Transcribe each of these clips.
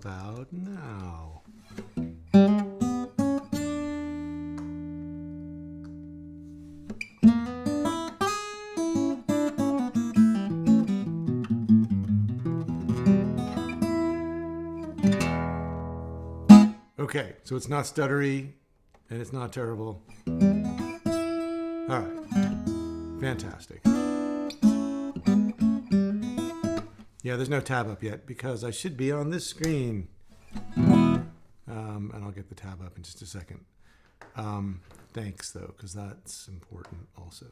about now? Okay, so it's not stuttery and it's not terrible. All right, fantastic. Yeah, there's no tab up yet because I should be on this screen. And I'll get the tab up in just a second. Thanks, though, because that's important also.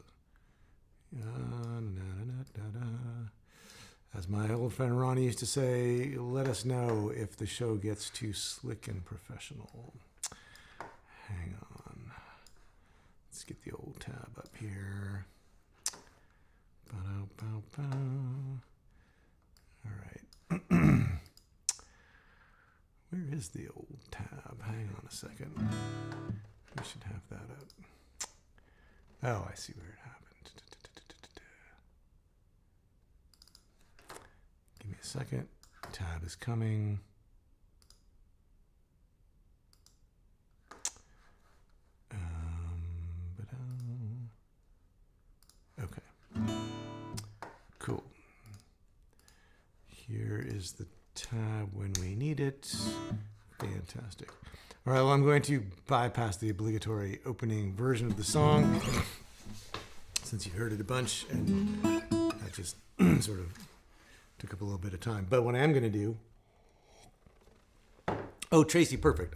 As my old friend Ronnie used to say, let us know if the show gets too slick and professional. Hang on. Let's get the old tab up here. All right. Where is the old tab? Hang on a second. We should have that up. Oh, I see where it happened. Give me a second. Tab is coming. Okay. Cool. Here is the tab when we need it. Fantastic. All right, well, I'm going to bypass the obligatory opening version of the song since you've heard it a bunch, and that just sort of took up a little bit of time. But what I am going to do... Oh, Tracy, perfect.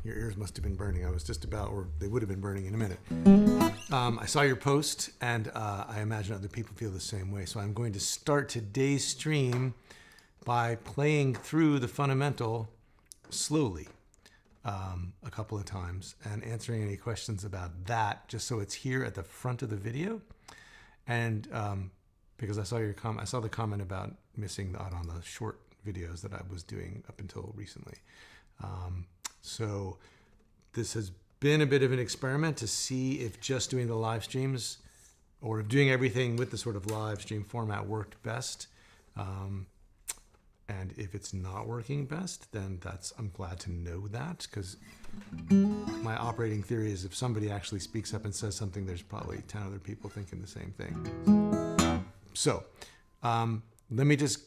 Your ears must have been burning. I was just about, or they would have been burning in a minute. I saw your post, and I imagine other people feel the same way. So I'm going to start today's stream by playing through the fundamental slowly a couple of times and answering any questions about that, just so it's here at the front of the video. And because I saw your comment, I saw the comment about missing out on the short videos that I was doing up until recently. So this has been a bit of an experiment to see if just doing the live streams or if doing everything with the sort of live stream format worked best. And if it's not working best, then I'm glad to know that, because my operating theory is if somebody actually speaks up and says something, there's probably 10 other people thinking the same thing. So let me just,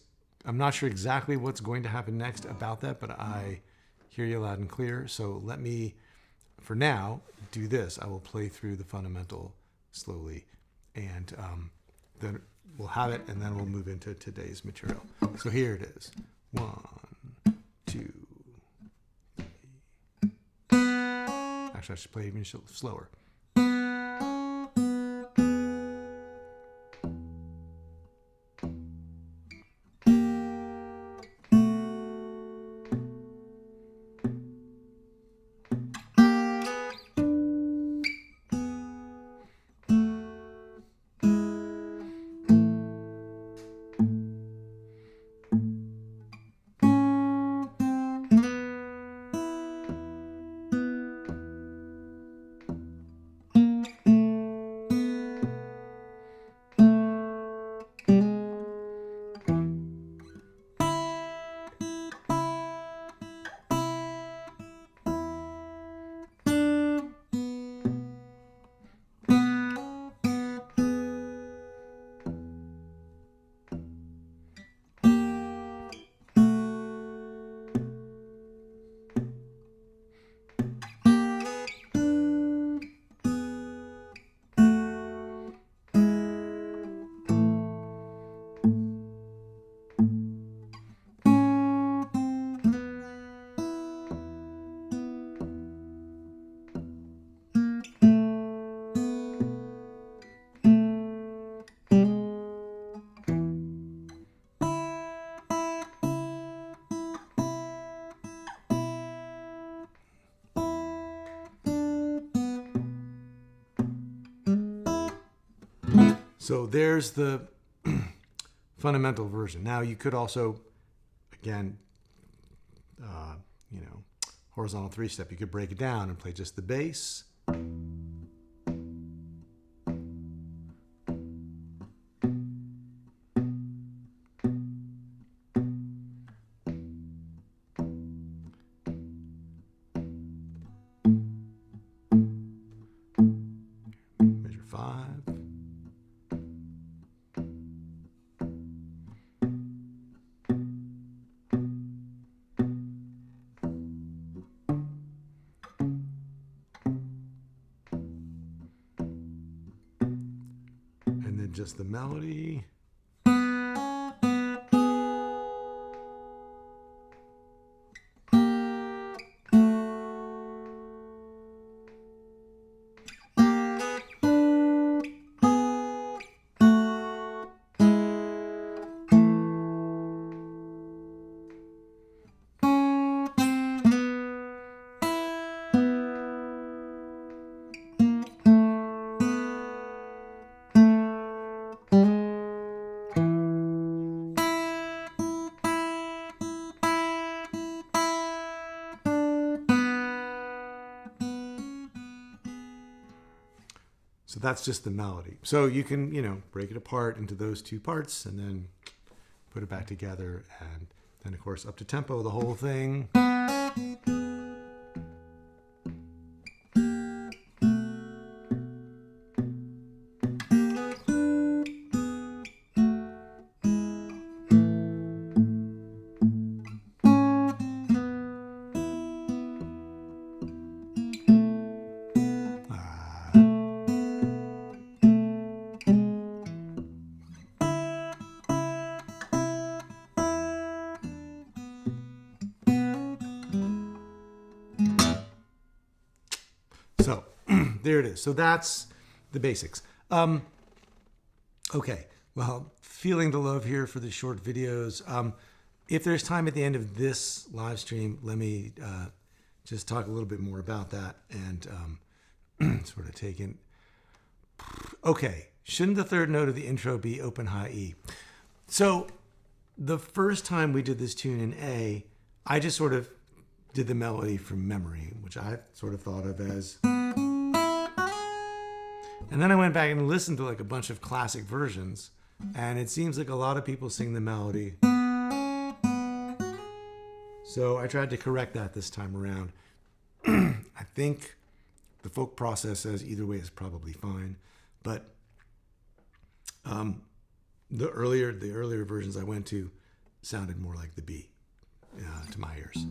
I'm not sure exactly what's going to happen next about that, but I hear you loud and clear. So let me, for now, do this. I will play through the fundamental slowly, and then we'll have it, and then we'll move into today's material. So here it is. 1, 2, 3. Actually, I should play even slower. So there's the fundamental version. Now you could also, again, horizontal 3-step. You could break it down and play just the bass. just the melody. So that's just the melody. So you can, break it apart into those two parts and then put it back together. And then, of course, up to tempo, the whole thing. So there it is. So that's the basics. Okay. Well, feeling the love here for the short videos. If there's time at the end of this live stream, let me just talk a little bit more about that and sort of take in. Okay. Shouldn't the third note of the intro be open high E? So the first time we did this tune in A, I just sort of did the melody from memory, which I sort of thought of as. And then I went back and listened to like a bunch of classic versions, and it seems like a lot of people sing the melody. So I tried to correct that this time around. I think the folk process says either way is probably fine, but the earlier versions I went to sounded more like the B. To my ears.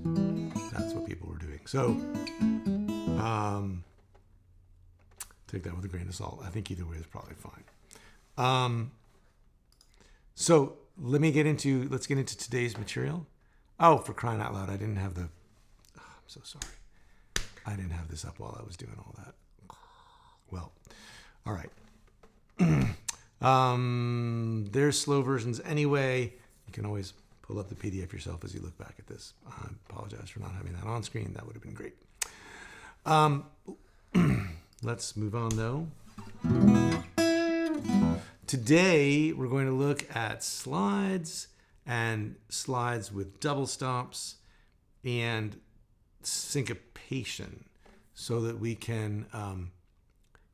That's what people were doing. So take that with a grain of salt. I think either way is probably fine. So let's get into today's material. Oh, for crying out loud, I didn't have I'm so sorry. I didn't have this up while I was doing all that. Well, all right. There's slow versions anyway. You can always pull up the PDF yourself as you look back at this. I apologize for not having that on screen. That would have been great. Let's move on, though. Today, we're going to look at slides and slides with double stops and syncopation so that we can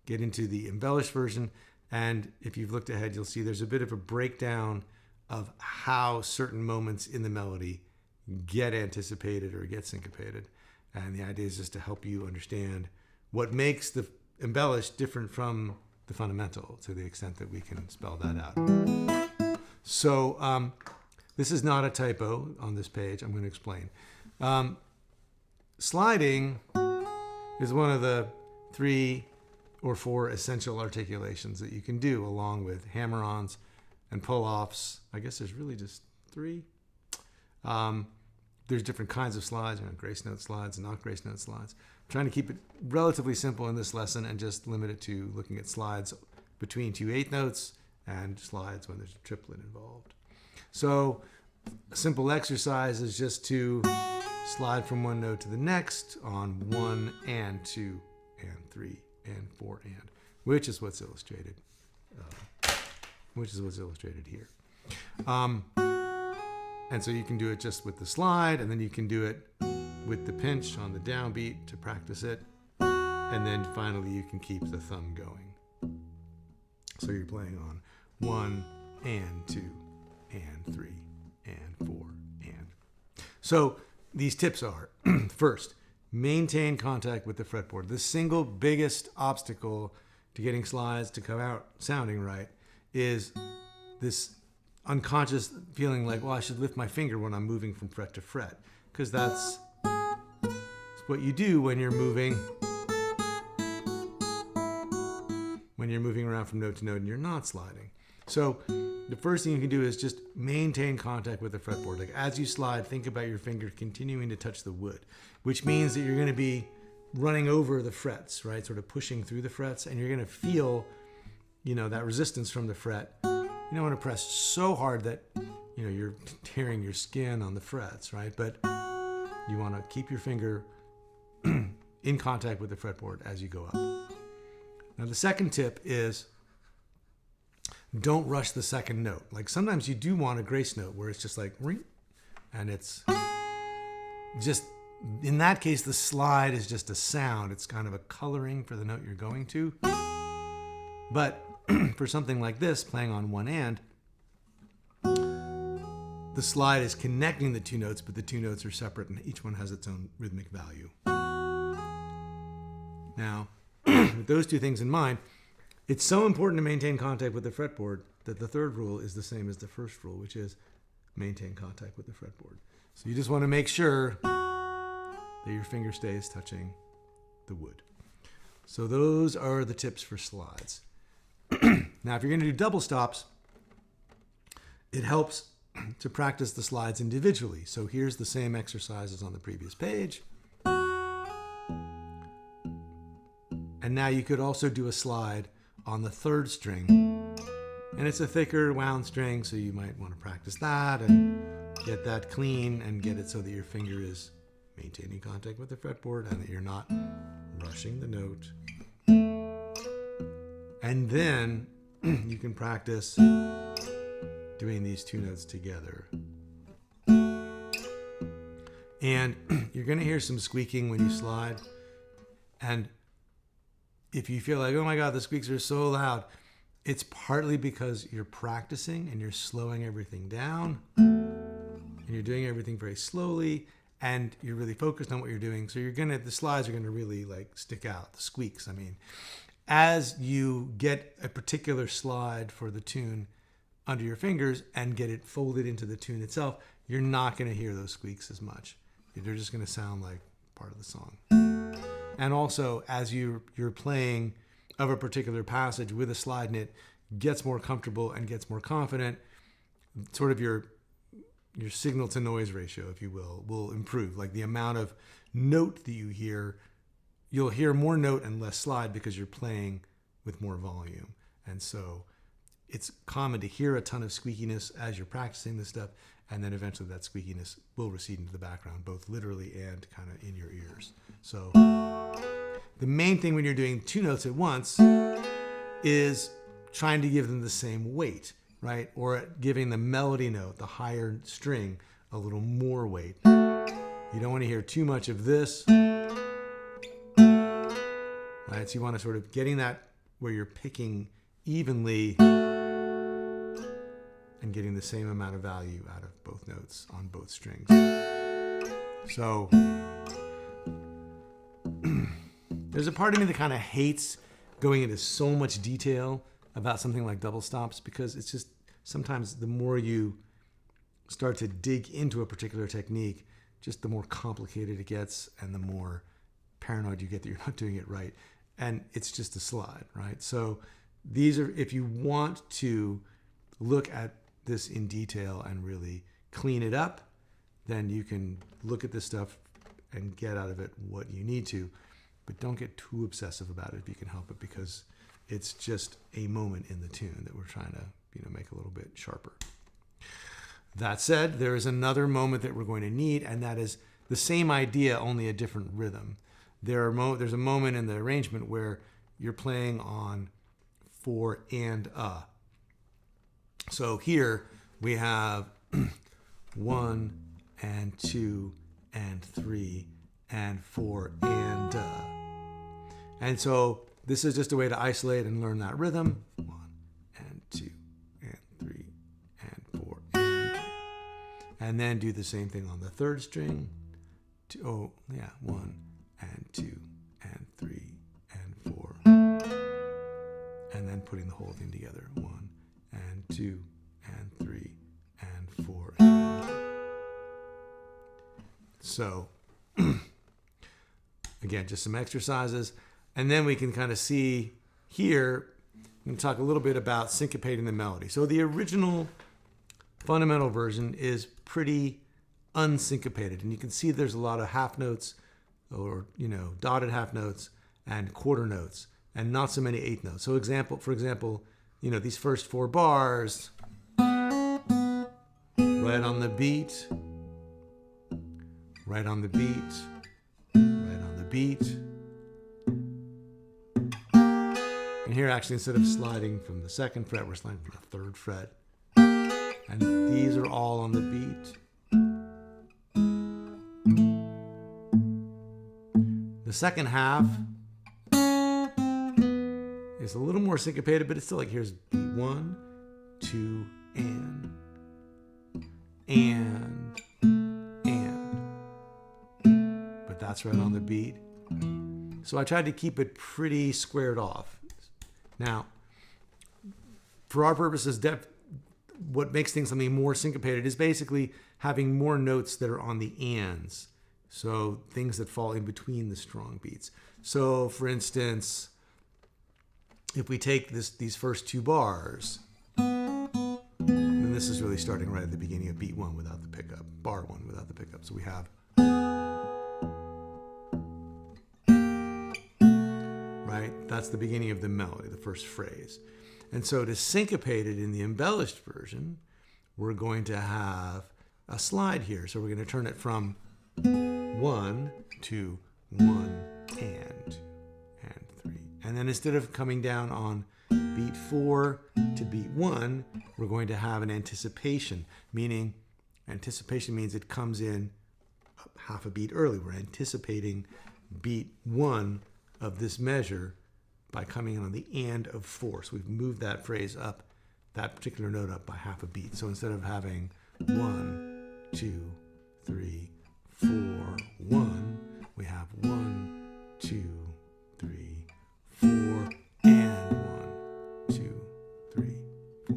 get into the embellished version. And if you've looked ahead, you'll see there's a bit of a breakdown of how certain moments in the melody get anticipated or get syncopated. And the idea is just to help you understand what makes the embellished different from the fundamental to the extent that we can spell that out. So this is not a typo on this page. I'm going to explain. Sliding is one of the 3 or 4 essential articulations that you can do along with hammer-ons and pull-offs. I guess there's really just 3. There's different kinds of slides, grace note slides and not grace note slides. I'm trying to keep it relatively simple in this lesson and just limit it to looking at slides between 2 eighth notes and slides when there's a triplet involved. So a simple exercise is just to slide from one note to the next on 1 and 2 and 3 and 4 and, which is what's illustrated. Here. And so you can do it just with the slide, and then you can do it with the pinch on the downbeat to practice it. And then finally you can keep the thumb going. So you're playing on 1 and 2 and 3 and 4 and. So these tips are, first, maintain contact with the fretboard. The single biggest obstacle to getting slides to come out sounding right is this unconscious feeling like, well, I should lift my finger when I'm moving from fret to fret, because that's what you do when you're moving around from note to note and you're not sliding. So the first thing you can do is just maintain contact with the fretboard. Like as you slide, think about your finger continuing to touch the wood, which means that you're going to be running over the frets, right? Sort of pushing through the frets, and you're going to feel, that resistance from the fret. You don't want to press so hard that, you're tearing your skin on the frets, right? But you want to keep your finger in contact with the fretboard as you go up. Now, the second tip is don't rush the second note. Like sometimes you do want a grace note where it's just like ring, and it's just, in that case, the slide is just a sound. It's kind of a coloring for the note you're going to. But for something like this, playing on one hand, the slide is connecting the two notes, but the two notes are separate and each one has its own rhythmic value. Now, with those two things in mind, it's so important to maintain contact with the fretboard that the third rule is the same as the first rule, which is maintain contact with the fretboard. So you just want to make sure that your finger stays touching the wood. So those are the tips for slides. Now, if you're going to do double stops, it helps to practice the slides individually. So here's the same exercises on the previous page. And now you could also do a slide on the third string. And it's a thicker wound string, so you might want to practice that and get that clean and get it so that your finger is maintaining contact with the fretboard and that you're not rushing the note. And then you can practice doing these two notes together. And you're going to hear some squeaking when you slide. And if you feel like, oh my God, the squeaks are so loud, it's partly because you're practicing and you're slowing everything down and you're doing everything very slowly and you're really focused on what you're doing. So the slides are going to really like stick out, the squeaks. I mean, as you get a particular slide for the tune under your fingers and get it folded into the tune itself, you're not going to hear those squeaks as much. They're just going to sound like part of the song. And also, as you're playing of a particular passage with a slide and it gets more comfortable and gets more confident, sort of your signal to noise ratio, if you will improve. Like the amount of note that you hear, you'll hear more note and less slide because you're playing with more volume. And so it's common to hear a ton of squeakiness as you're practicing this stuff, and then eventually that squeakiness will recede into the background, both literally and kind of in your ears. So the main thing when you're doing two notes at once is trying to give them the same weight, right? Or giving the melody note, the higher string, a little more weight. You don't want to hear too much of this, right? So you want to sort of getting that where you're picking evenly and getting the same amount of value out of both notes on both strings. So there's a part of me that kind of hates going into so much detail about something like double stops because it's just sometimes the more you start to dig into a particular technique, just the more complicated it gets and the more paranoid you get that you're not doing it right. And it's just a slide, right? So these are, if you want to look at this in detail and really clean it up, then you can look at this stuff and get out of it what you need to. But don't get too obsessive about it if you can help it, because it's just a moment in the tune that we're trying to, make a little bit sharper. That said, there is another moment that we're going to need, and that is the same idea, only a different rhythm. There's a moment in the arrangement where you're playing on 4 and a. So here we have 1 and 2 and 3 and 4 and a. And so this is just a way to isolate and learn that rhythm. 1 and 2 and 3 and 4 and 3. And then do the same thing on the third string. 1 and 2 and 3 and 4. And then putting the whole thing together. 1 and 2 and 3 and 4. So again, just some exercises. And then we can kind of see here, going to talk a little bit about syncopating the melody. So the original fundamental version is pretty unsyncopated, and you can see there's a lot of half notes, or dotted half notes and quarter notes, and not so many eighth notes. So for example, these first 4 bars, right on the beat, right on the beat, right on the beat. And here, actually, instead of sliding from the 2nd fret, we're sliding from the 3rd fret. And these are all on the beat. The second half is a little more syncopated, but it's still like, here's beat 1, 2, and. But that's right on the beat. So I tried to keep it pretty squared off. Now, for our purposes, what makes things something more syncopated is basically having more notes that are on the ands. So things that fall in between the strong beats. So for instance, if we take these first 2 bars, then this is really starting right at the beginning of beat 1 without the pickup, bar 1 without the pickup. So we have, right? That's the beginning of the melody, the first phrase. And so to syncopate it in the embellished version, we're going to have a slide here. So we're going to turn it from 1 to 1 and 3. And then instead of coming down on beat 4 to beat 1, we're going to have an anticipation, meaning anticipation means it comes in half a beat early. We're anticipating beat 1 of this measure by coming in on the and of 4. So we've moved that phrase up, that particular note up by half a beat. So instead of having 1, 2, 3, 4, 1, we have 1, 2, 3, 4, and 1, 2, 3, 4.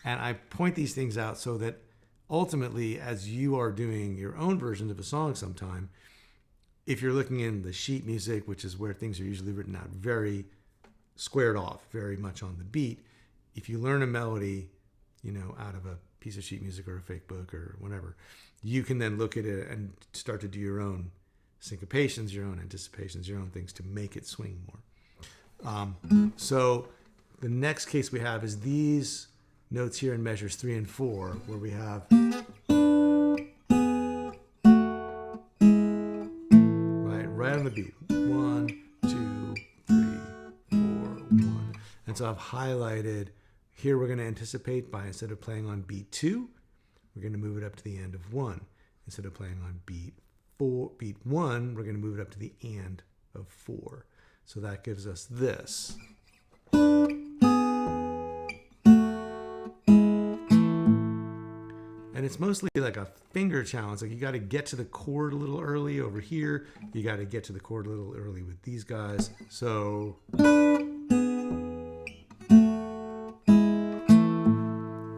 And I point these things out so that ultimately, as you are doing your own versions of a song sometime, if you're looking in the sheet music, which is where things are usually written out very squared off, very much on the beat, if you learn a melody, out of a piece of sheet music or a fake book or whatever, you can then look at it and start to do your own syncopations, your own anticipations, your own things to make it swing more. So the next case we have is these notes here in measures 3 and 4, where we have right on the beat, 1, 2, 3, 4, 1. And so I've highlighted here. We're going to anticipate by, instead of playing on beat 2, we're going to move it up to the end of 1. Instead of playing on beat 1, we're going to move it up to the and of 4. So that gives us this. And it's mostly like a finger challenge. Like, you got to get to the chord a little early over here. You got to get to the chord a little early with these guys. So,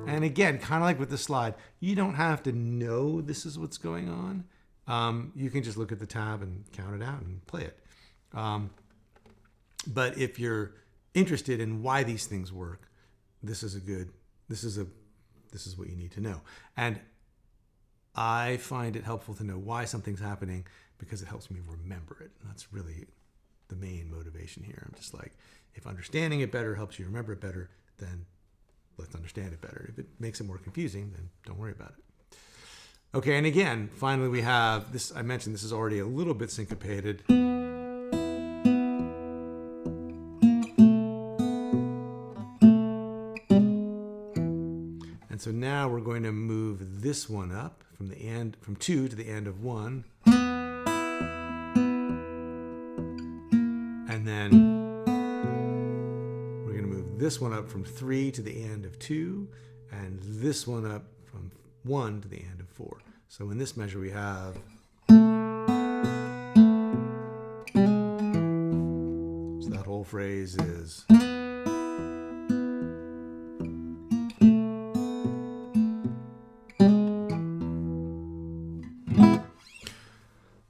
and again, kind of like with the slide, you don't have to know this is what's going on. You can just look at the tab and count it out and play it. But if you're interested in why these things work, this is what you need to know. And I find it helpful to know why something's happening, because it helps me remember it. And that's really the main motivation here. I'm just like, if understanding it better helps you remember it better, then let's understand it better. If it makes it more confusing, then don't worry about it. Okay, and again, finally we have this. I mentioned this is already a little bit syncopated. And so now we're going to move this one up from 2 to the end of 1. And then we're going to move this one up from 3 to the end of 2, and this one up from 1 to the end of 4. So in this measure we have, so that whole phrase is,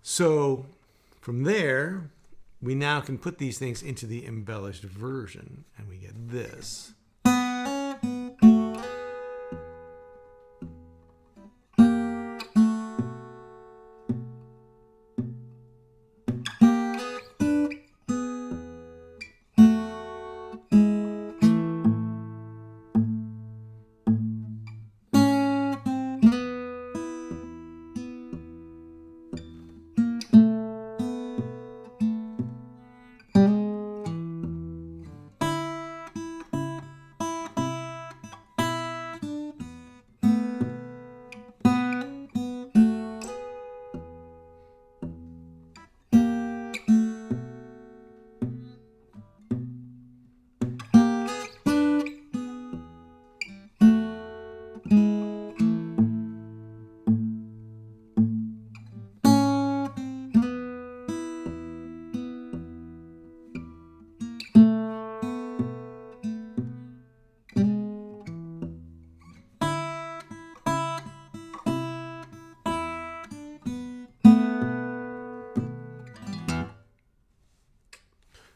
so from there we now can put these things into the embellished version, and we get this.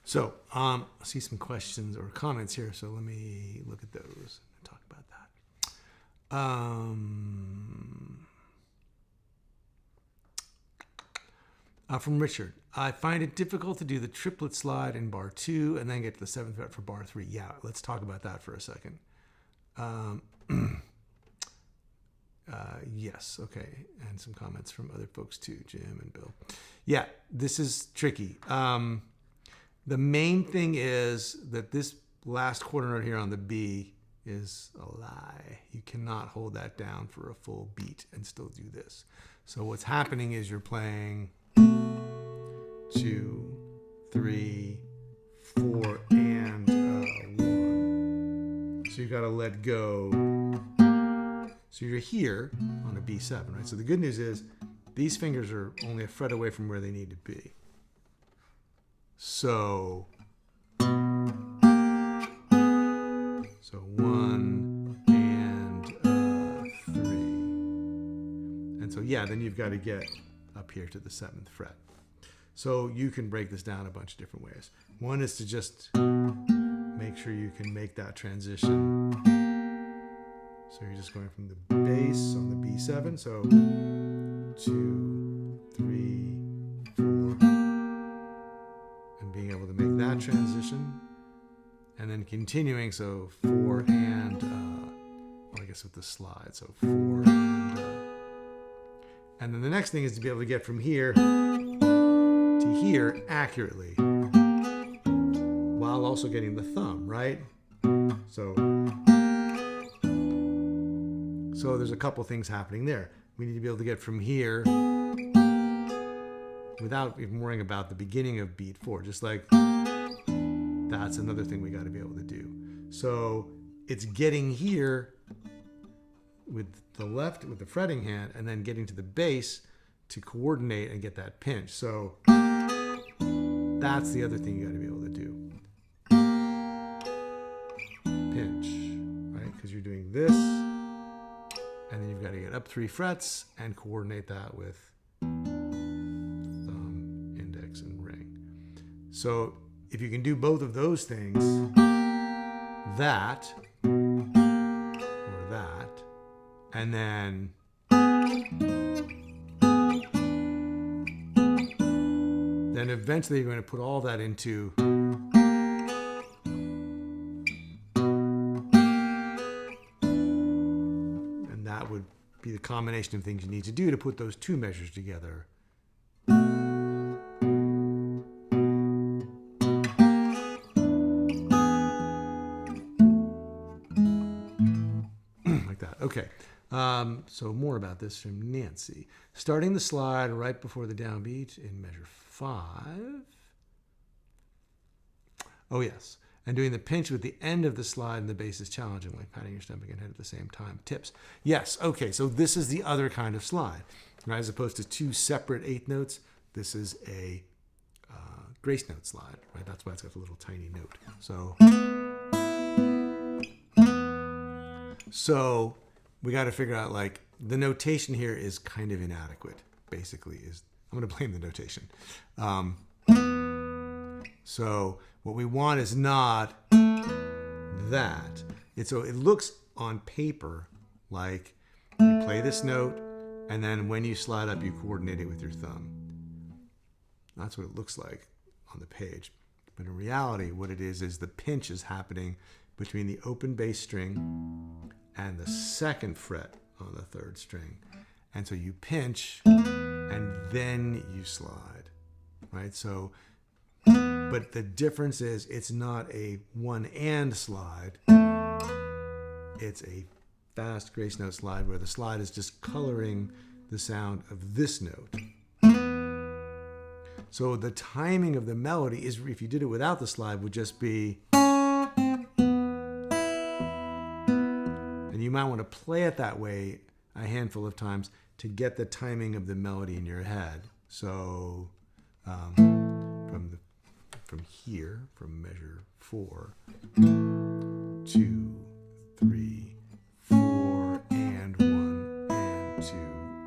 So, I see some questions or comments here, so let me look at those and talk about that. From Richard, I find it difficult to do the triplet slide in bar 2 and then get to the 7th fret for bar 3. Yeah, let's talk about that for a second. Yes, okay, and some comments from other folks too, Jim and Bill. Yeah, this is tricky. The main thing is that this last quarter note here on the B is a lie. You cannot hold that down for a full beat and still do this. So what's happening is you're playing 2, 3, 4, and 1. So you've got to let go. So you're here on a B7, right? So the good news is these fingers are only a fret away from where they need to be. So 1 and 3. And so, yeah, then you've got to get up here to the 7th fret. So you can break this down a bunch of different ways. One is to just make sure you can make that transition. So you're just going from the bass on the B7. So 2, 3, 4. And being able to make that transition. And then continuing, so 4 and, well, I guess with the slide, so 4 and then the next thing is to be able to get from here to here accurately, while also getting the thumb, right? So there's a couple things happening there. We need to be able to get from here without even worrying about the beginning of beat 4, just like that's another thing we got to be able to do. So it's getting here with the left, with the fretting hand, and then getting to the bass to coordinate and get that pinch. So that's the other thing you got to be able to do. Pinch, right? Because you're doing this, and then you've got to get up 3 frets and coordinate that with thumb, index, and ring. So if you can do both of those things, that, or that, and then eventually you're going to put all that into and that would be the combination of things you need to do to put those two measures together. Like that. Okay. So more about this from Nancy. Starting the slide right before the downbeat in measure 5. Oh yes. And doing the pinch with the end of the slide and the bass is challenging, like patting your stomach and head at the same time. Tips. Yes. Okay. So this is the other kind of slide, right? As opposed to 2 separate 8th notes. This is a grace note slide, right? That's why it's got a little tiny note. So we got to figure out, like, the notation here is kind of inadequate, basically. I'm going to blame the notation. So what we want is not that. So it looks on paper like you play this note, and then when you slide up, you coordinate it with your thumb. That's what it looks like on the page. But in reality, what it is the pinch is happening between the open bass string and the second fret on the third string. And so you pinch and then you slide, right? So, but the difference is it's not a one and slide. It's a fast grace note slide where the slide is just coloring the sound of this note. So the timing of the melody is, if you did it without the slide, would just be, and you might want to play it that way a handful of times to get the timing of the melody in your head. So from here, from measure 4, 2, 3, 4, and 1, and 2,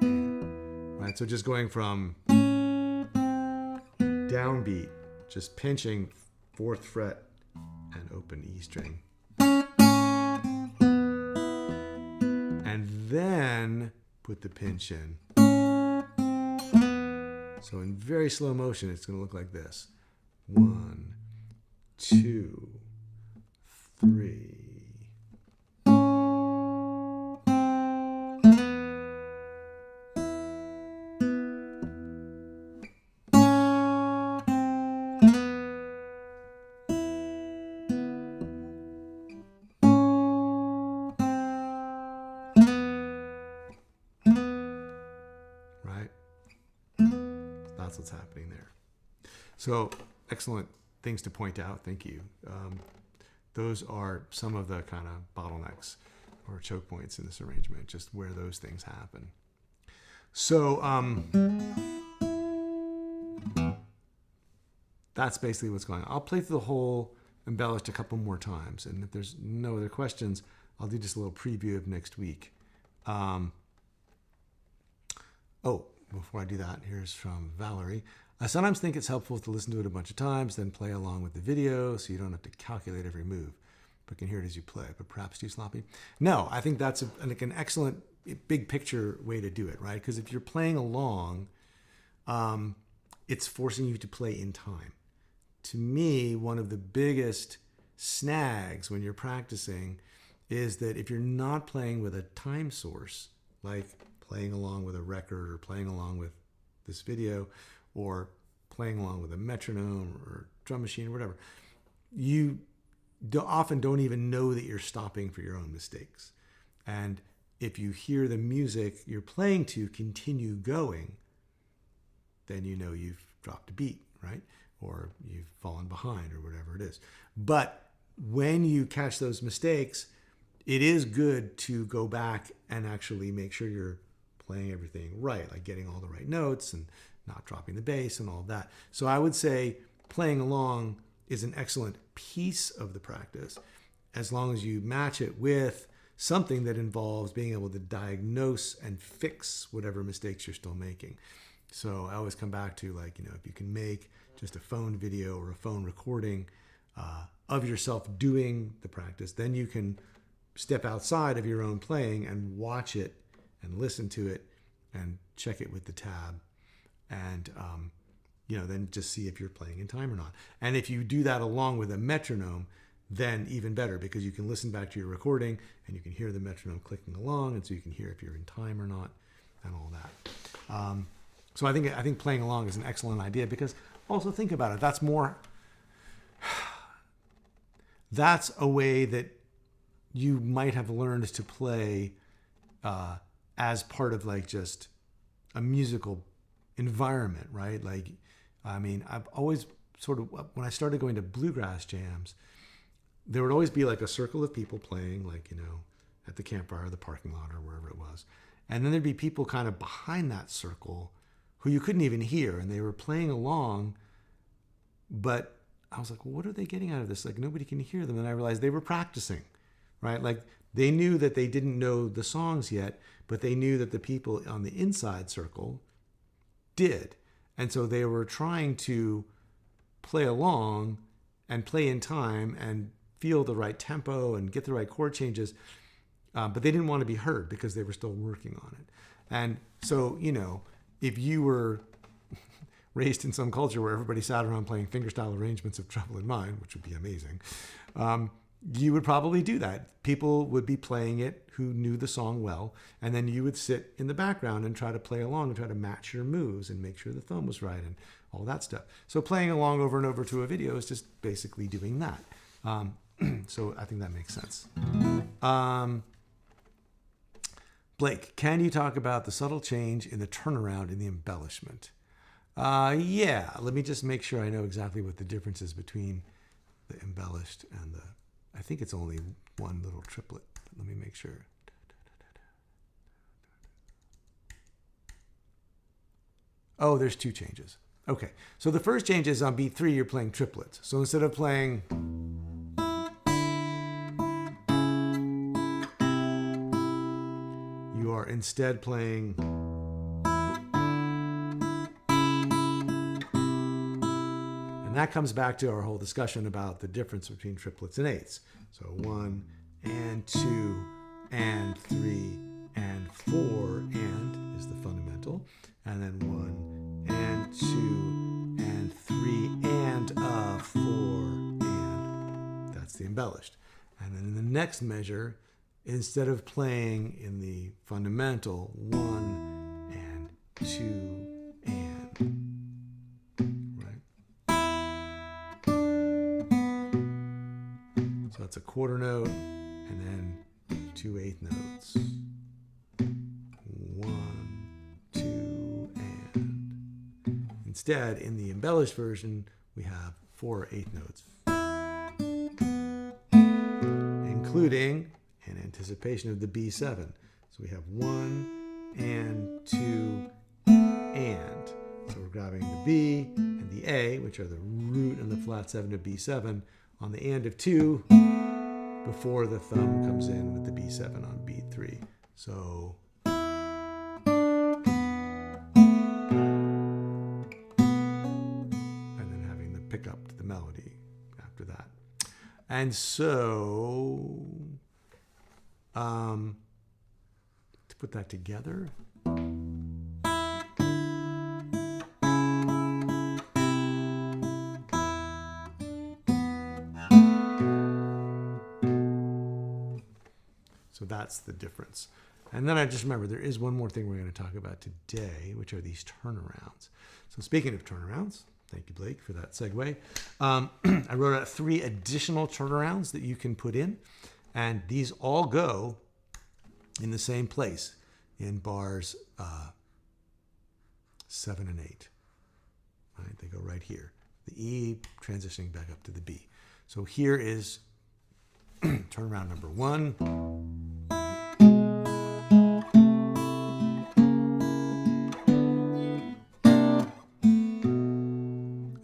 and, right? So just going from downbeat, just pinching 4th fret and open E string. And then put the pinch in. So in very slow motion, it's going to look like this. 1, 2, 3. Right? That's what's happening there. So excellent things to point out. Thank you. Those are some of the kind of bottlenecks or choke points in this arrangement, just where those things happen. So that's basically what's going on. I'll play through the whole Embellished a couple more times. And if there's no other questions, I'll do just a little preview of next week. Before I do that, here's from Valerie. I sometimes think it's helpful to listen to it a bunch of times, then play along with the video so you don't have to calculate every move, but can hear it as you play, but perhaps too sloppy. No, I think that's an excellent big picture way to do it, right? Because if you're playing along, it's forcing you to play in time. To me, one of the biggest snags when you're practicing is that if you're not playing with a time source, like playing along with a record or playing along with this video or playing along with a metronome or drum machine or whatever, you often don't even know that you're stopping for your own mistakes. And if you hear the music you're playing to continue going, then you know you've dropped a beat, right? Or you've fallen behind or whatever it is. But when you catch those mistakes, it is good to go back and actually make sure you're playing everything right, like getting all the right notes and not dropping the bass and all of that. So I would say playing along is an excellent piece of the practice, as long as you match it with something that involves being able to diagnose and fix whatever mistakes you're still making. So I always come back to, like, if you can make just a phone video or a phone recording of yourself doing the practice, then you can step outside of your own playing and watch it and listen to it and check it with the tab, and then just see if you're playing in time or not. And if you do that along with a metronome, then even better, because you can listen back to your recording and you can hear the metronome clicking along, and so you can hear if you're in time or not and all that. So I think playing along is an excellent idea, because also think about it. That's a way that you might have learned to play as part of like just a musical environment, right? Like, I mean, I've always sort of, when I started going to bluegrass jams, there would always be like a circle of people playing, like, at the campfire, the parking lot, or wherever it was. And then there'd be people kind of behind that circle who you couldn't even hear, and they were playing along, but I was like, well, what are they getting out of this? Like, nobody can hear them. And I realized they were practicing, right? Like, they knew that they didn't know the songs yet, but they knew that the people on the inside circle did. And so they were trying to play along and play in time and feel the right tempo and get the right chord changes, but they didn't want to be heard because they were still working on it. And so, if you were raised in some culture where everybody sat around playing fingerstyle arrangements of Trouble in Mind, which would be amazing, you would probably do that. People would be playing it who knew the song well, and then you would sit in the background and try to play along and try to match your moves and make sure the thumb was right and all that stuff. So playing along over and over to a video is just basically doing that. So I think that makes sense. Blake, can you talk about the subtle change in the turnaround in the embellishment? Yeah, let me just make sure I know exactly what the difference is between the embellished and I think it's only one little triplet. Let me make sure. Oh, there's two changes. Okay, so the first change is on beat 3, you're playing triplets. So instead of playing you are instead playing and that comes back to our whole discussion about the difference between triplets and eighths. So 1 and 2 and 3 and 4 and is the fundamental. And then 1 and 2 and 3 and 4 and that's the embellished. And then in the next measure, instead of playing in the fundamental 1 and 2 and that's a quarter note, and then 2 eighth notes. 1, 2, and. Instead, in the embellished version, we have 4 eighth notes, including an anticipation of the B7. So we have 1 and 2 and. So we're grabbing the B and the A, which are the root and the flat 7 of B7, on the and of 2 before the thumb comes in with the B7 on beat 3. So and then having the pickup to the melody after that. And so to put that together, so that's the difference. And then I just remember there is one more thing we're going to talk about today, which are these turnarounds. So speaking of turnarounds, thank you, Blake, for that segue. I wrote out 3 additional turnarounds that you can put in. And these all go in the same place in bars 7 and 8. Right? They go right here. The E transitioning back up to the B. So here is turnaround number 1.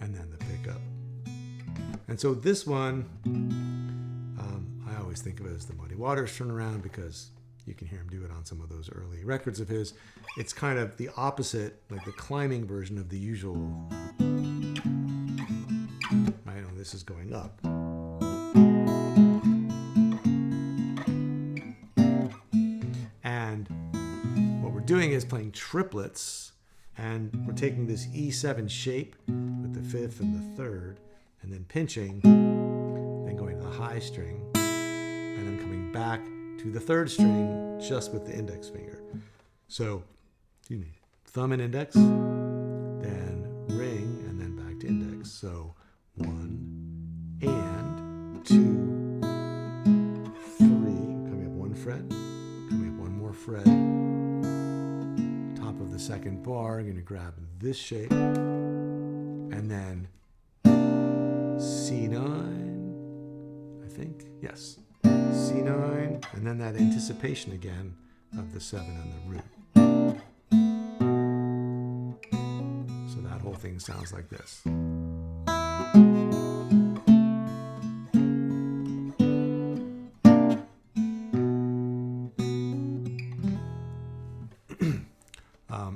And then the pickup. And so this one, I always think of it as the Muddy Waters turnaround because you can hear him do it on some of those early records of his. It's kind of the opposite, like the climbing version of the usual. I know this is going up. And what we're doing is playing triplets, and we're taking this E7 shape with the 5th and the 3rd, and then pinching, then going to the high string, and then coming back to the 3rd string just with the index finger. So, excuse me, thumb and index, then ring, and then back to index. So 1 and 2, 3, coming up 1 fret, coming up 1 more fret, top of the 2nd bar, I'm going to grab this shape, and then C9, I think, yes, C9, and then that anticipation again of the 7 and the root. So that whole thing sounds like this.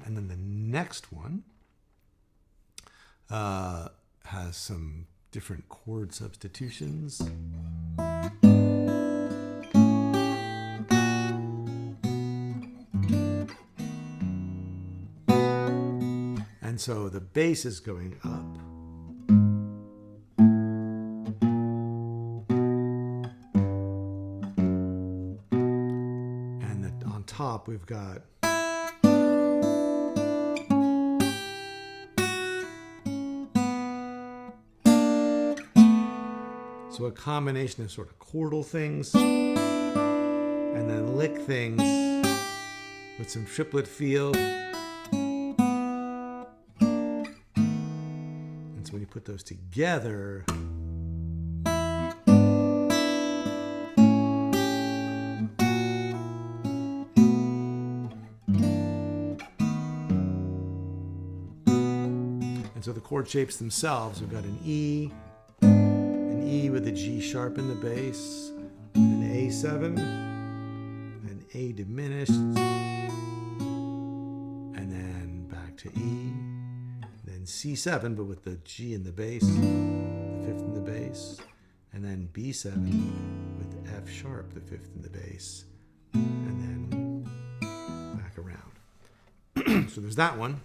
And then the next one has some different chord substitutions. And so the bass is going up. And on top we've got so a combination of sort of chordal things and then lick things with some triplet feel. And so when you put those together, and so the chord shapes themselves, we've got an E with a G sharp in the bass, an A7, an A diminished, and then back to E, then C7, but with the G in the bass, the fifth in the bass, and then B7 with F sharp, the fifth in the bass, and then back around. So there's that one.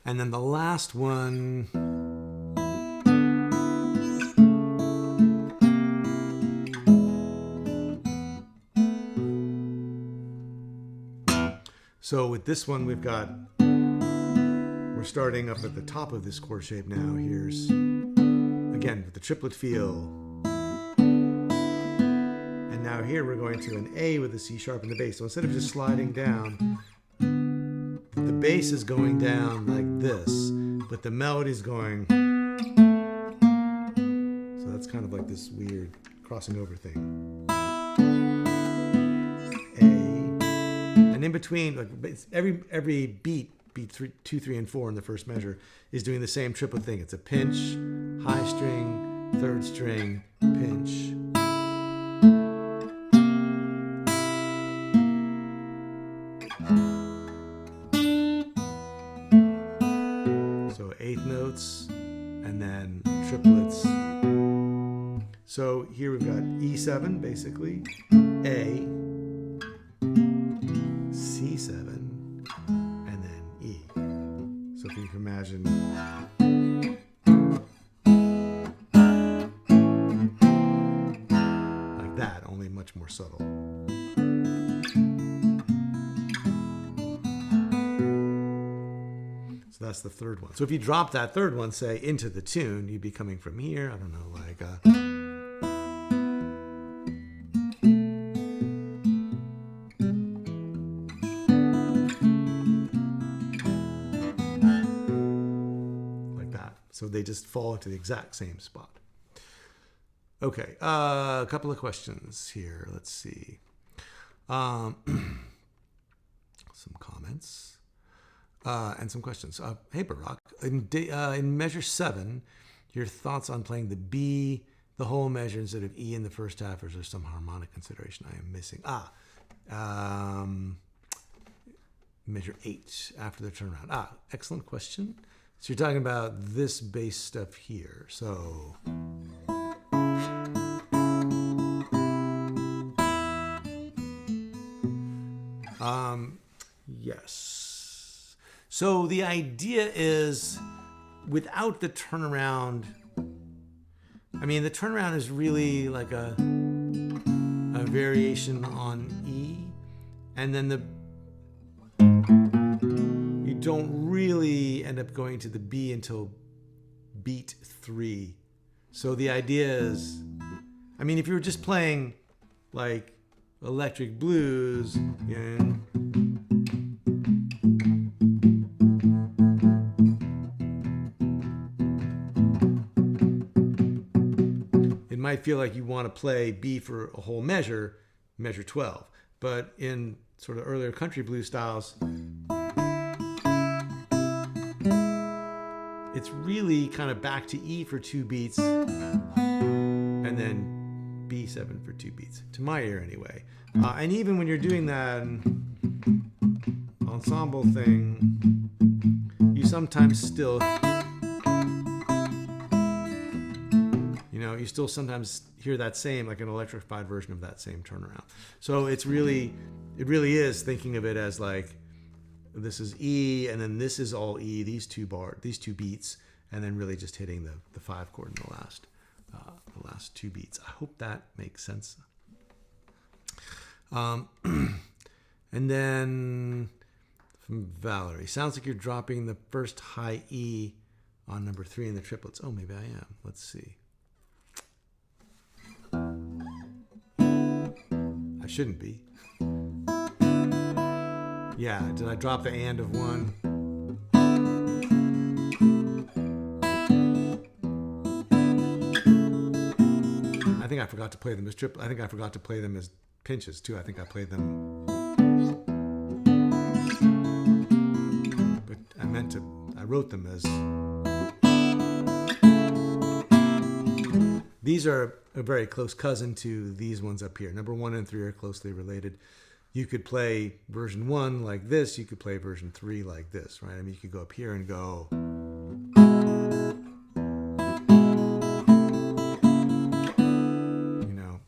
And then the last one, so with this one, we're starting up at the top of this chord shape now. Here's, again, with the triplet feel. And now here we're going to an A with a C sharp in the bass. So instead of just sliding down, the bass is going down like this, but the melody's going. So that's kind of like this weird crossing over thing. And in between, like every beat 3, 2, 3, and 4 in the first measure is doing the same triplet thing. It's a pinch, high string, third string, pinch. So eighth notes, and then triplets. So here we've got E7, basically, A, C7, and then E. So if you can imagine, like that, only much more subtle. So that's the third one. So if you drop that third one, say, into the tune, you'd be coming from here, I don't know, like so they just fall into the exact same spot. Okay, a couple of questions here. Let's see. Some comments and some questions. Hey, Barack, in measure 7, your thoughts on playing the B, the whole measure instead of E in the first half, or is there some harmonic consideration I am missing? Measure 8 after the turnaround. Excellent question. So you're talking about this bass stuff here. So yes. So the idea is, without the turnaround, I mean, the turnaround is really like a variation on E, and then you don't really end up going to the B until beat 3. So the idea is, I mean, if you were just playing like electric blues, it might feel like you want to play B for a whole measure, measure 12. But in sort of earlier country blues styles, it's really kind of back to E for 2 beats and then B7 for 2 beats, to my ear anyway. And even when you're doing that ensemble thing, you sometimes still you still sometimes hear that same, like an electrified version of that same turnaround. So it really is thinking of it as like, this is E, and then this is all E, these two beats, and then really just hitting the 5 chord in the last 2 beats. I hope that makes sense. And then from Valerie, sounds like you're dropping the first high E on number 3 in the triplets. Oh, maybe I am. Let's see. I shouldn't be. Yeah, did I drop the and of 1? I think I forgot to play them as triplets. I think I forgot to play them as pinches too. I think I played them, but I wrote them as. These are a very close cousin to these ones up here. Number 1 and 3 are closely related. You could play version 1 like this. You could play version 3 like this, right? I mean, you could go up here and go.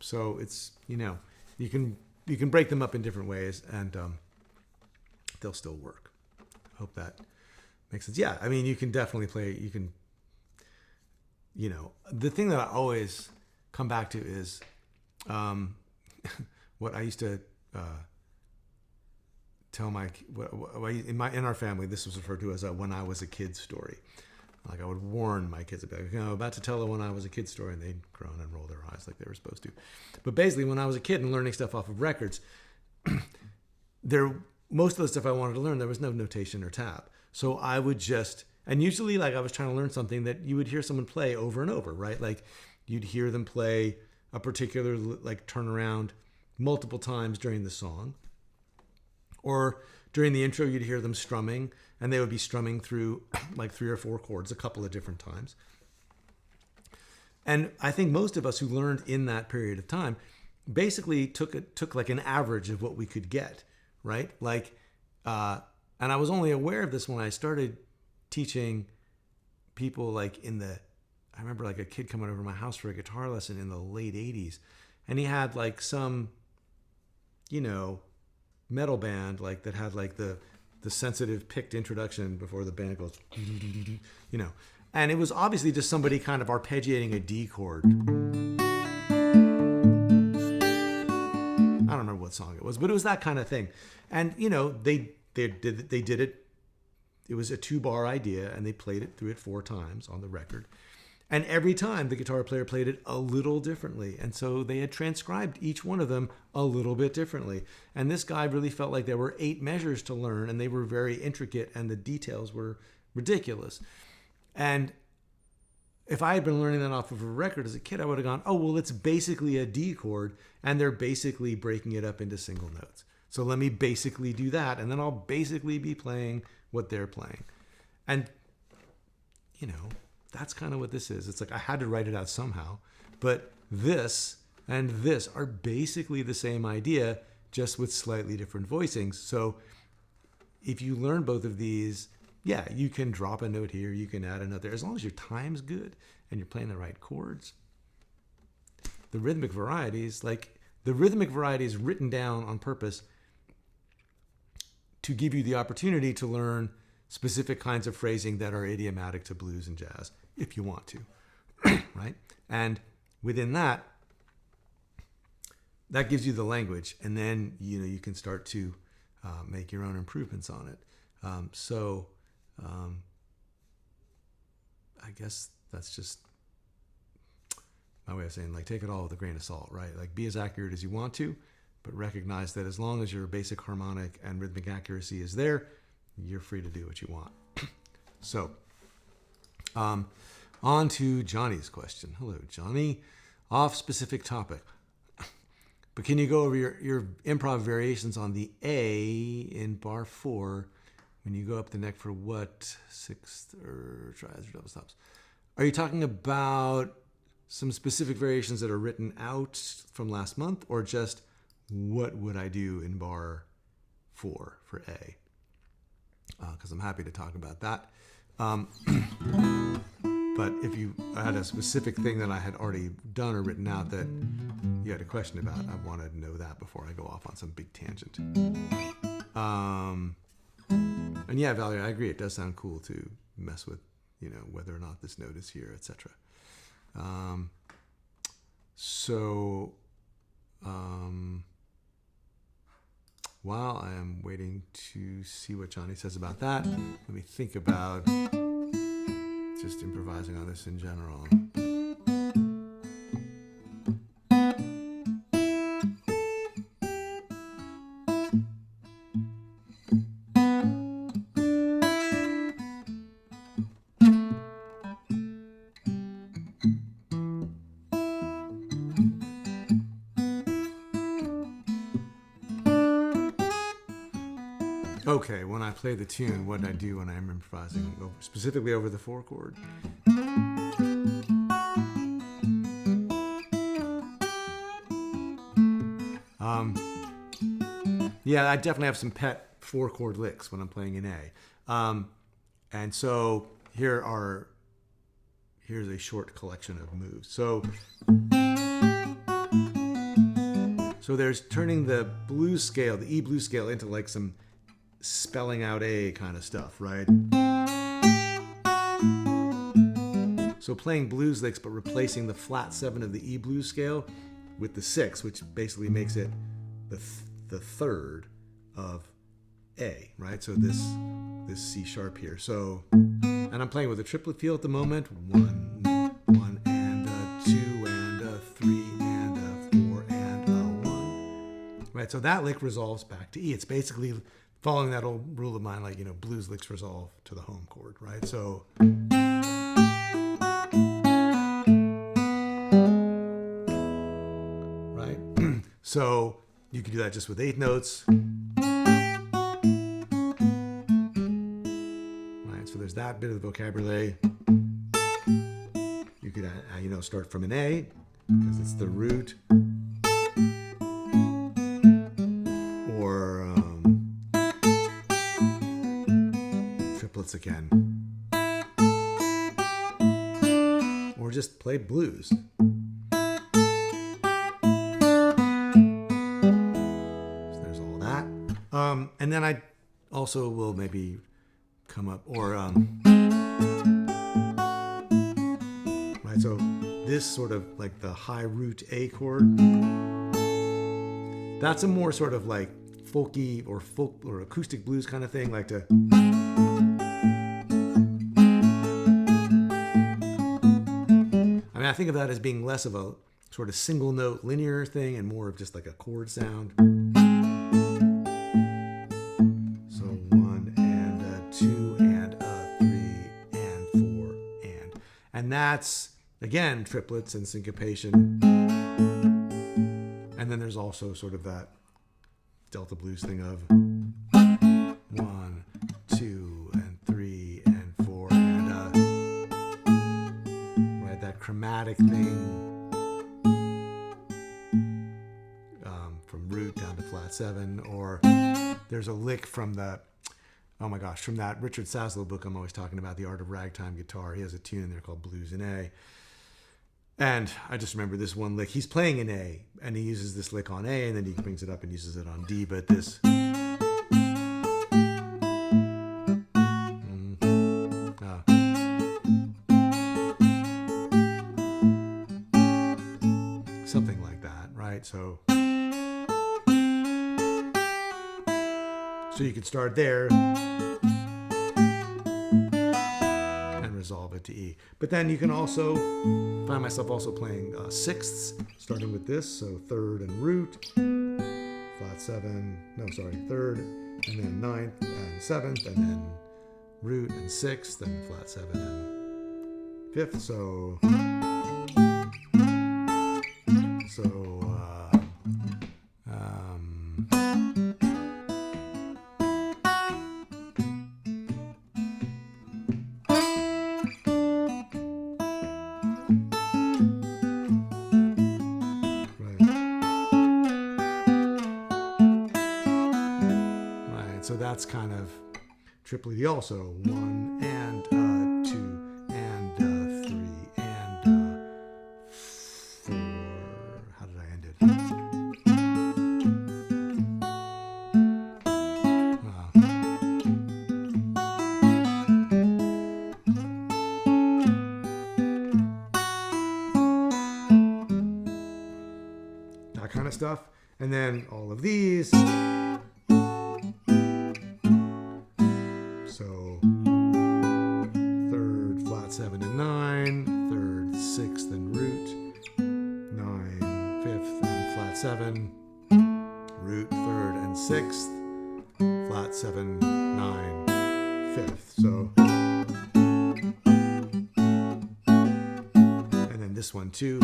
So it's, you can break them up in different ways, and they'll still work. Hope that makes sense. Yeah, I mean, you can definitely play. You can, the thing that I always come back to is what I used to tell in our family. This was referred to as a "when I was a kid" story. Like I would warn my kids about, I'm about to tell a when I was a kid story, and they'd groan and roll their eyes like they were supposed to. But basically, when I was a kid and learning stuff off of records, most of the stuff I wanted to learn, there was no notation or tab. So I would just, and usually like I was trying to learn something that you would hear someone play over and over, right? Like you'd hear them play a particular like turnaround multiple times during the song. Or during the intro, you'd hear them strumming, and they would be strumming through like 3 or 4 chords a couple of different times. And I think most of us who learned in that period of time basically took like an average of what we could get, right? Like, and I was only aware of this when I started teaching people like I remember like a kid coming over to my house for a guitar lesson in the late 80s, and he had like some, metal band like that had like the sensitive picked introduction before the band goes, and it was obviously just somebody kind of arpeggiating a D chord. I don't remember what song it was, but it was that kind of thing. And they did it. It was a 2-bar idea, and they played it through it 4 times on the record. And every time the guitar player played it a little differently. And so they had transcribed each one of them a little bit differently. And this guy really felt like there were 8 measures to learn, and they were very intricate, and the details were ridiculous. And if I had been learning that off of a record as a kid, I would have gone, oh, well, it's basically a D chord, and they're basically breaking it up into single notes. So let me basically do that, and then I'll basically be playing what they're playing. And, that's kind of what this is. It's like I had to write it out somehow. But this and this are basically the same idea, just with slightly different voicings. So if you learn both of these, yeah, you can drop a note here, you can add a note there, as long as your time's good and you're playing the right chords. The rhythmic varieties written down on purpose to give you the opportunity to learn specific kinds of phrasing that are idiomatic to blues and jazz, if you want to, right? And within that gives you the language, and then you can start to make your own improvements on it. I guess that's just my way of saying, like, take it all with a grain of salt, right? Like, be as accurate as you want to, but recognize that as long as your basic harmonic and rhythmic accuracy is there, you're free to do what you want. So, on to Johnny's question. Hello, Johnny. Off specific topic. But can you go over your improv variations on the A in bar 4 when you go up the neck for what? 6th or tries or double stops? Are you talking about some specific variations that are written out from last month, or just what would I do in bar 4 for A? Because I'm happy to talk about that. But if you had a specific thing that I had already done or written out that you had a question about, I wanted to know that before I go off on some big tangent. And yeah, Valerie, I agree. It does sound cool to mess with, whether or not this note is here, etc. While I am waiting to see what Johnny says about that, let me think about just improvising on this in general. Okay, when I play the tune, what I do when I'm improvising, specifically over the 4 chord. Yeah, I definitely have some pet 4 chord licks when I'm playing in A. And so here's a short collection of moves. So there's turning the blues scale, the E blues scale, into like some spelling out A kind of stuff, right? So playing blues licks, but replacing the flat 7 of the E blues scale with the 6, which basically makes it the third of A, right? So this C sharp here. So, and I'm playing with a triplet feel at the moment. 1 and a 2 and a 3 and a 4 and a 1. Right, so that lick resolves back to E. It's basically following that old rule of mine, like, blues licks resolve to the home chord, right? So, right? So you can do that just with 8 notes. Right, so there's that bit of the vocabulary. You could, start from an A, because it's the root. Or triplets again. Or just play blues. So there's all that. And then I also will maybe come up, or right, so this sort of like the high root A chord, that's a more sort of like folky or folk or acoustic blues kind of thing, like to I think of that as being less of a sort of single note linear thing and more of just like a chord sound. So 1 and a 2 and a 3 and 4 and that's again triplets and syncopation. And then there's also sort of that Delta blues thing of 1, 2 and 3 and 4 and right, that chromatic thing from root down to flat 7. Or there's a lick from that, oh my gosh, from that Richard Saslow book I'm always talking about, The Art of Ragtime Guitar. He has a tune in there called Blues in A. And I just remember this one lick. He's playing in A, and he uses this lick on A, and then he brings it up and uses it on D. But this, something like that, right? So you can start there and resolve it to E. But then you can also find myself also playing sixths, starting with this, so third and root, flat 7, third, and then 9th and 7th, and then root and 6th, and flat 7 and 5th, so so that's kind of triplety also. 1 and 2 and that kind of stuff. And then all of these. So third, flat 7 and 9, third, 6th and root, 9, 5th and flat 7, root, 3rd and 6th, flat 7, 9, 5th. So, and then this one too.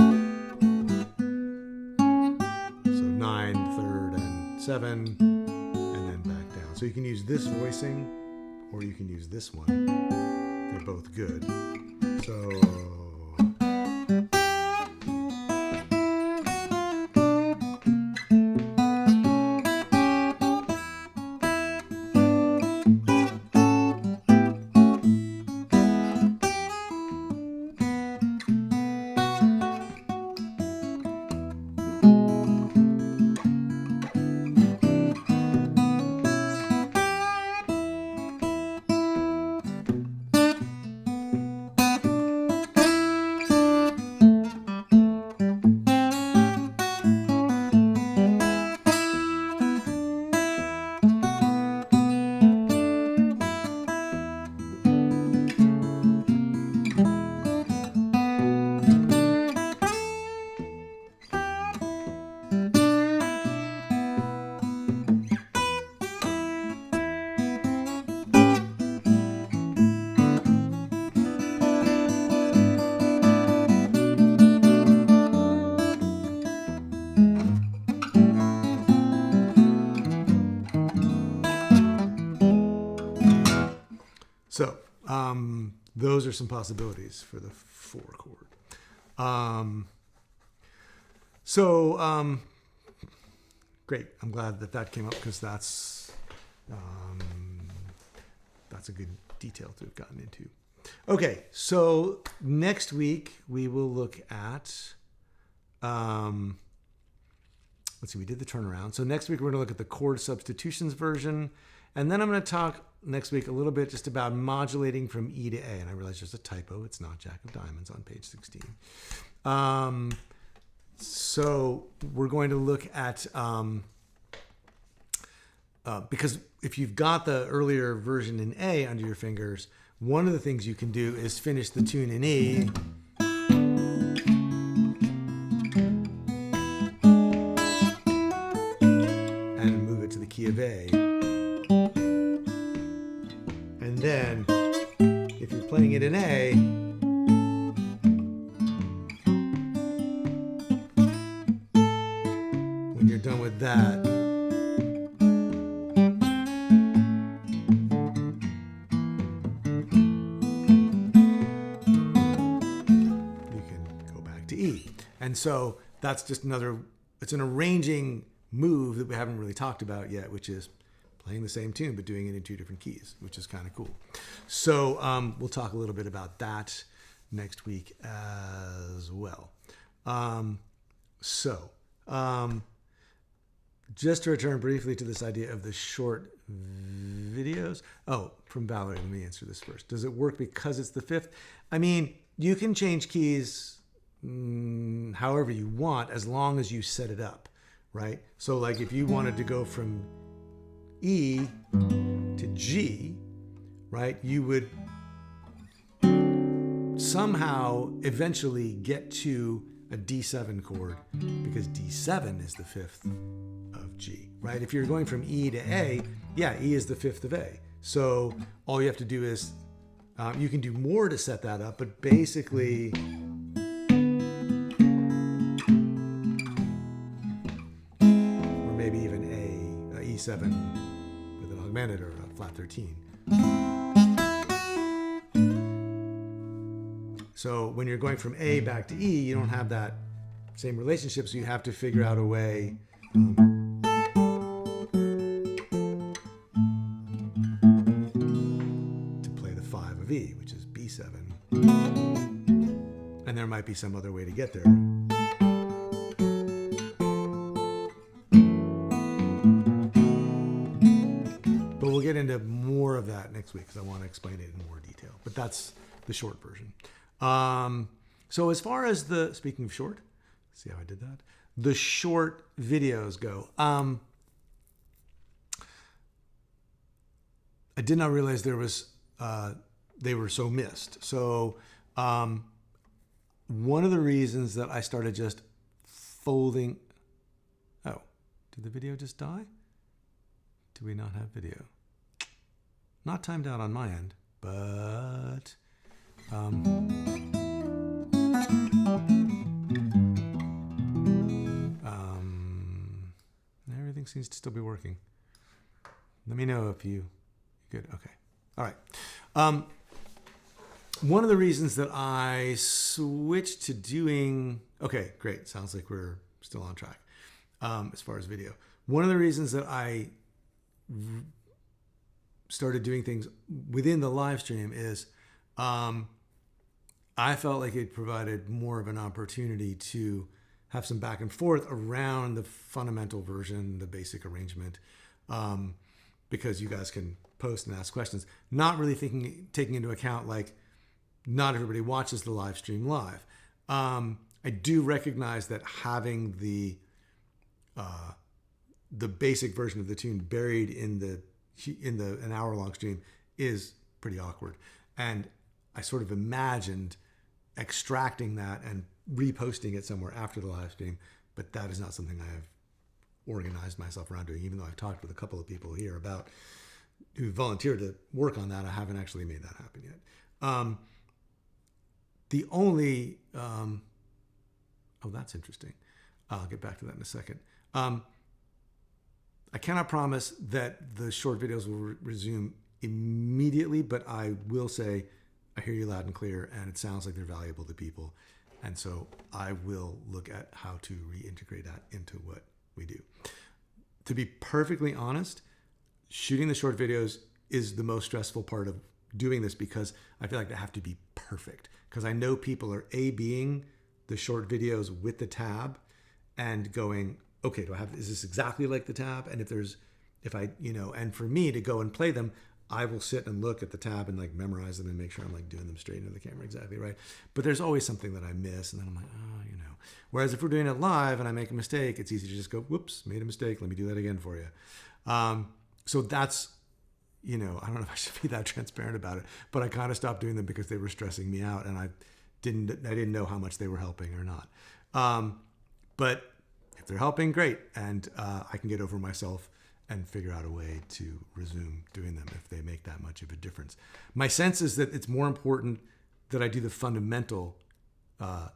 So 9, 3rd and 7, and then back down. So you can use this voicing, or you can use this one. They're both good. So. So those are some possibilities for the 4 chord. Great. I'm glad that came up because that's a good detail to have gotten into. Okay, so next week we will look at, let's see, we did the turnaround. So next week we're going to look at the chord substitutions version. And then I'm going to talk next week a little bit just about modulating from E to A. And I realize there's a typo. It's not Jack of Diamonds on page 16. So we're going to look at, because if you've got the earlier version in A under your fingers, one of the things you can do is finish the tune in E. And move it to the key of A. And then, if you're playing it in A, when you're done with that, you can go back to E. And so that's just another, it's an arranging move that we haven't really talked about yet, which is playing the same tune but doing it in 2 different keys, which is kind of cool. So we'll talk a little bit about that next week as well. Just to return briefly to this idea of the short videos. Oh, from Valerie, let me answer this first. Does it work because it's the 5th? I mean, you can change keys however you want as long as you set it up, right? So like if you wanted to go from E to G, right, you would somehow eventually get to a D7 chord because D7 is the 5th of G, right? If you're going from E to A, yeah, E is the 5th of A. So all you have to do is, you can do more to set that up, but basically, or maybe even a E7 with an augmented or a flat 13. So when you're going from A back to E, you don't have that same relationship, so you have to figure out a way to play the 5 of E, which is B7. And there might be some other way to get there. But we'll get into more of that next week because I want to explain it in more detail. But that's the short version. So as far as speaking of short, see how I did that? the short videos go, I did not realize there was they were so missed. So one of the reasons that I started just folding. Oh, did the video just die? Do we not have video? Not timed out on my end, but everything seems to still be working. Let me know if you good. Okay. All right. One of the reasons that I switched to doing, okay, great. Sounds like we're still on track as far as video. One of the reasons that I started doing things within the live stream is I felt like it provided more of an opportunity to have some back and forth around the fundamental version, the basic arrangement, because you guys can post and ask questions, not really taking into account like not everybody watches the live stream live. I do recognize that having the basic version of the tune buried in an hour-long stream is pretty awkward, and I sort of imagined extracting that and reposting it somewhere after the live stream, but that is not something I have organized myself around doing. Even though I've talked with a couple of people here about who volunteered to work on that, I haven't actually made that happen yet. The only oh, that's interesting. I'll get back to that in a second. I cannot promise that the short videos will resume immediately, but I will say I hear you loud and clear, and it sounds like they're valuable to people. And so I will look at how to reintegrate that into what we do. To be perfectly honest, shooting the short videos is the most stressful part of doing this, because I feel like they have to be perfect. Because I know people are A/Bing the short videos with the tab and going, okay, is this exactly like the tab? And and for me to go and play them, I will sit and look at the tab and like memorize them and make sure I'm like doing them straight into the camera exactly right. But there's always something that I miss, and then I'm like, Whereas if we're doing it live and I make a mistake, it's easy to just go, whoops, made a mistake. Let me do that again for you. So that's, I don't know if I should be that transparent about it, but I kind of stopped doing them because they were stressing me out, and I didn't know how much they were helping or not. But if they're helping, great, and I can get over myself and figure out a way to resume doing them if they make that much of a difference. My sense is that it's more important that I do the fundamental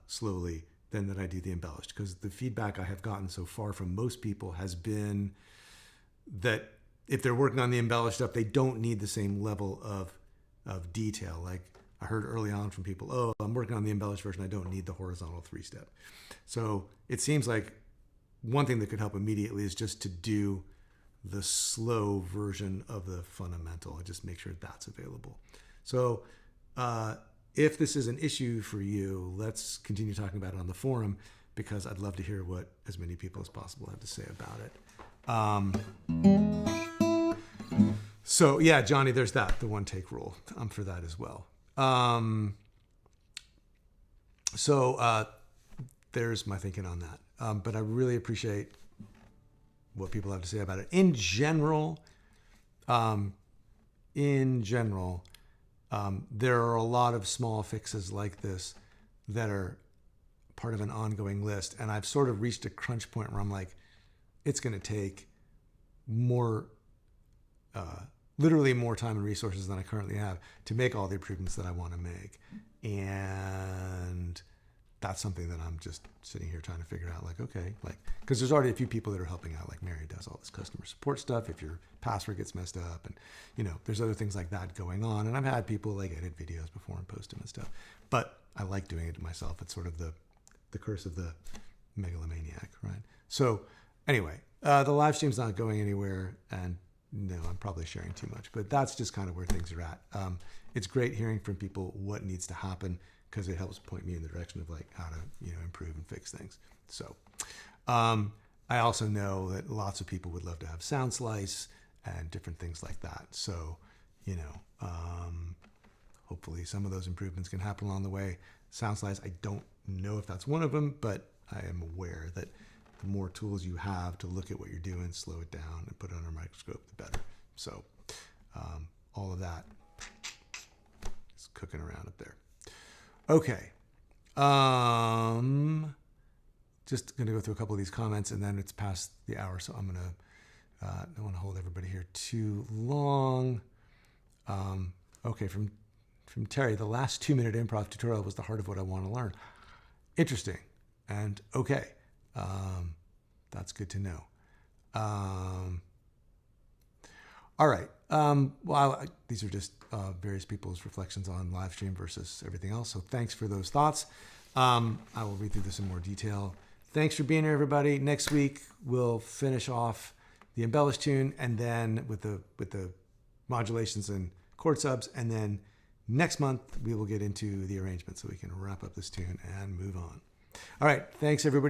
slowly than that I do the embellished, because the feedback I have gotten so far from most people has been that if they're working on the embellished stuff, they don't need the same level of detail. Like I heard early on from people, oh, I'm working on the embellished version, I don't need the horizontal 3-step. So it seems like one thing that could help immediately is just to do the slow version of the fundamental and just make sure that's available. So if this is an issue for you, let's continue talking about it on the forum, because I'd love to hear what as many people as possible have to say about it. So yeah, Johnny, there's that, the one take rule. I'm for that as well. So there's my thinking on that. But I really appreciate what people have to say about it. In general, there are a lot of small fixes like this that are part of an ongoing list. And I've sort of reached a crunch point where I'm like, it's going to take literally more time and resources than I currently have to make all the improvements that I want to make. And that's something that I'm just sitting here trying to figure out, like, okay, like, because there's already a few people that are helping out, like Mary does all this customer support stuff if your password gets messed up, and there's other things like that going on. And I've had people like edit videos before and post them and stuff, but I like doing it myself. It's sort of the curse of the megalomaniac, right? So anyway, the live stream's not going anywhere, and no, I'm probably sharing too much, but that's just kind of where things are at. It's great hearing from people what needs to happen, because it helps point me in the direction of like how to improve and fix things. So I also know that lots of people would love to have sound slice and different things like that. So hopefully some of those improvements can happen along the way. Sound slice, I don't know if that's one of them, but I am aware that the more tools you have to look at what you're doing, slow it down, and put it under a microscope, the better. So all of that is cooking around up there. Okay. Just going to go through a couple of these comments, and then it's past the hour, so I'm going to don't want to hold everybody here too long. Okay, from Terry, the last 2-minute improv tutorial was the heart of what I want to learn. Interesting. And okay, that's good to know. All right. Well, these are just various people's reflections on live stream versus everything else. So thanks for those thoughts. I will read through this in more detail. Thanks for being here, everybody. Next week we'll finish off the embellished tune, and then with the modulations and chord subs, and then next month we will get into the arrangement so we can wrap up this tune and move on. All right. Thanks, everybody.